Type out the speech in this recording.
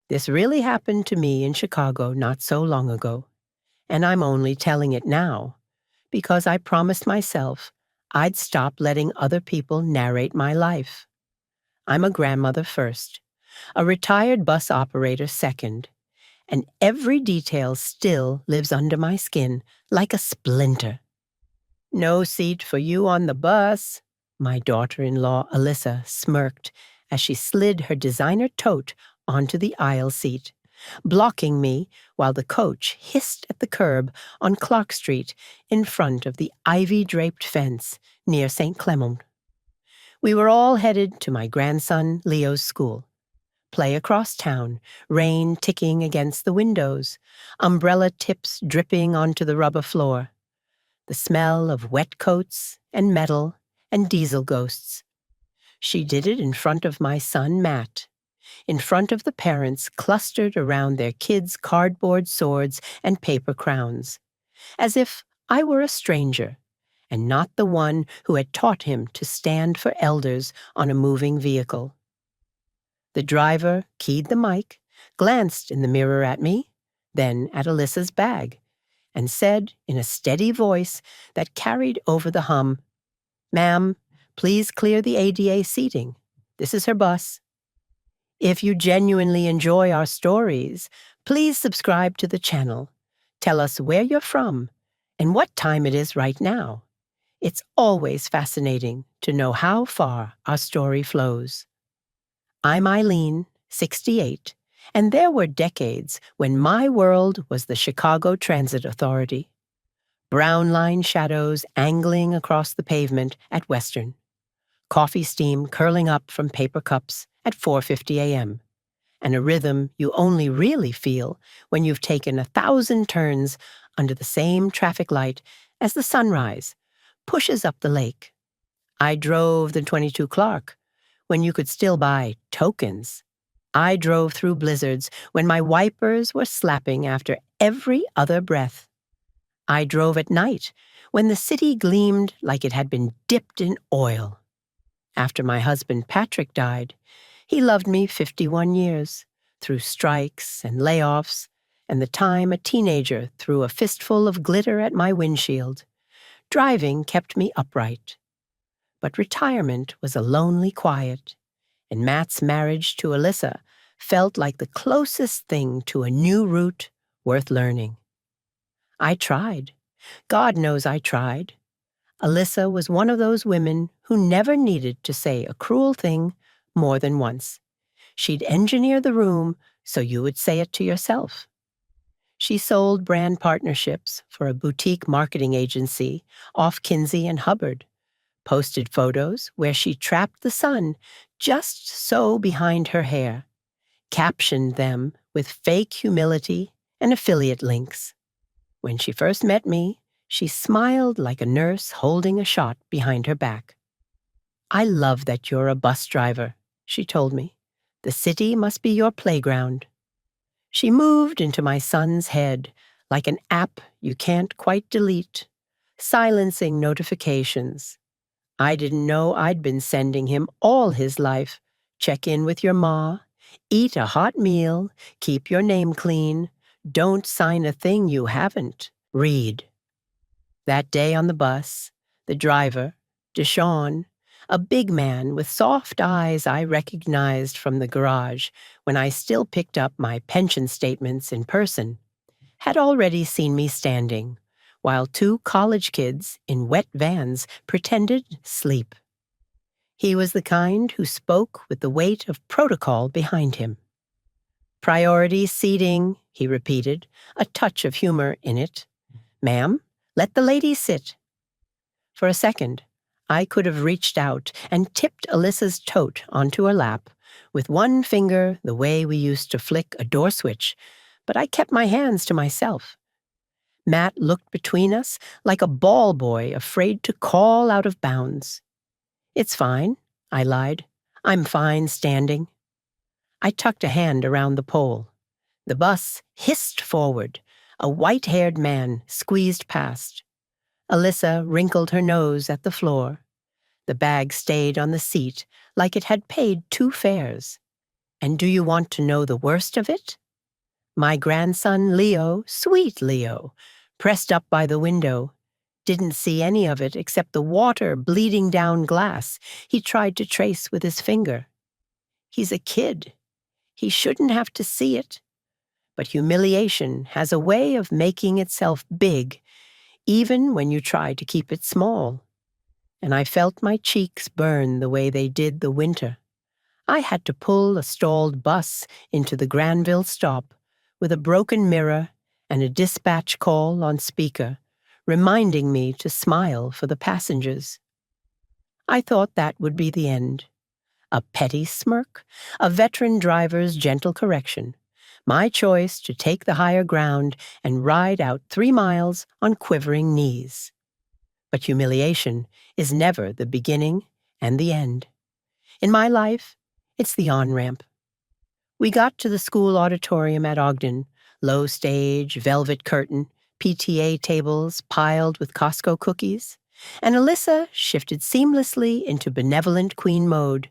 This really happened to me in Chicago not so long ago, and I'm only telling it now because I promised myself I'd stop letting other people narrate my life. I'm a grandmother first, a retired bus operator second, and every detail still lives under my skin like a splinter. "No seat for you on the bus," my daughter-in-law Alyssa smirked as she slid her designer tote onto the aisle seat, blocking me while the coach hissed at the curb on Clark Street in front of the ivy-draped fence near St. Clement. We were all headed to my grandson Leo's school. Play across town, rain ticking against the windows, umbrella tips dripping onto the rubber floor. The smell of wet coats and metal and diesel ghosts. She did it in front of my son Matt, in front of the parents clustered around their kids' cardboard swords and paper crowns, as if I were a stranger and not the one who had taught him to stand for elders on a moving vehicle. The driver keyed the mic, glanced in the mirror at me, then at Alyssa's bag, and said in a steady voice that carried over the hum, "Ma'am, please clear the ADA seating. This is her bus. If you genuinely enjoy our stories, please subscribe to the channel. Tell us where you're from and what time it is right now. It's always fascinating to know how far our story flows." I'm Eileen, 68, and there were decades when my world was the Chicago Transit Authority. Brown line shadows angling across the pavement at Western. Coffee steam curling up from paper cups at 4:50 a.m. And a rhythm you only really feel when you've taken 1,000 turns under the same traffic light as the sunrise pushes up the lake. I drove the 22 Clark when you could still buy tokens. I drove through blizzards when my wipers were slapping after every other breath. I drove at night when the city gleamed like it had been dipped in oil. After my husband Patrick died, he loved me 51 years, through strikes and layoffs, and the time a teenager threw a fistful of glitter at my windshield. Driving kept me upright. But retirement was a lonely quiet, and Matt's marriage to Alyssa felt like the closest thing to a new route worth learning. I tried. God knows I tried. Alyssa was one of those women who never needed to say a cruel thing more than once. She'd engineer the room so you would say it to yourself. She sold brand partnerships for a boutique marketing agency off Kinsey and Hubbard, posted photos where she trapped the sun just so behind her hair, captioned them with fake humility and affiliate links. When she first met me, she smiled like a nurse holding a shot behind her back. "I love that you're a bus driver," she told me. "The city must be your playground." She moved into my son's head like an app you can't quite delete, silencing notifications. I didn't know I'd been sending him all his life. Check in with your ma, eat a hot meal, keep your name clean, don't sign a thing you haven't, read. That day on the bus, the driver, Deshaun, a big man with soft eyes I recognized from the garage when I still picked up my pension statements in person, had already seen me standing, while two college kids in wet vans pretended sleep. He was the kind who spoke with the weight of protocol behind him. "Priority seating," he repeated, a touch of humor in it. "Ma'am, let the ladies sit." For a second, I could have reached out and tipped Alyssa's tote onto her lap, with one finger the way we used to flick a door switch, but I kept my hands to myself. Matt looked between us like a ball boy afraid to call out of bounds. "It's fine," I lied. "I'm fine standing." I tucked a hand around the pole. The bus hissed forward. A white-haired man squeezed past. Alyssa wrinkled her nose at the floor. The bag stayed on the seat like it had paid 2 fares. And do you want to know the worst of it? My grandson Leo, sweet Leo, pressed up by the window, didn't see any of it except the water bleeding down glass he tried to trace with his finger. He's a kid. He shouldn't have to see it. But humiliation has a way of making itself big, even when you try to keep it small. And I felt my cheeks burn the way they did the winter. I had to pull a stalled bus into the Granville stop with a broken mirror and a dispatch call on speaker, reminding me to smile for the passengers. I thought that would be the end. A petty smirk, a veteran driver's gentle correction, my choice to take the higher ground and ride out 3 miles on quivering knees. But humiliation is never the beginning and the end. In my life, it's the on-ramp. We got to the school auditorium at Ogden, low stage, velvet curtain, PTA tables piled with Costco cookies, and Alyssa shifted seamlessly into benevolent queen mode,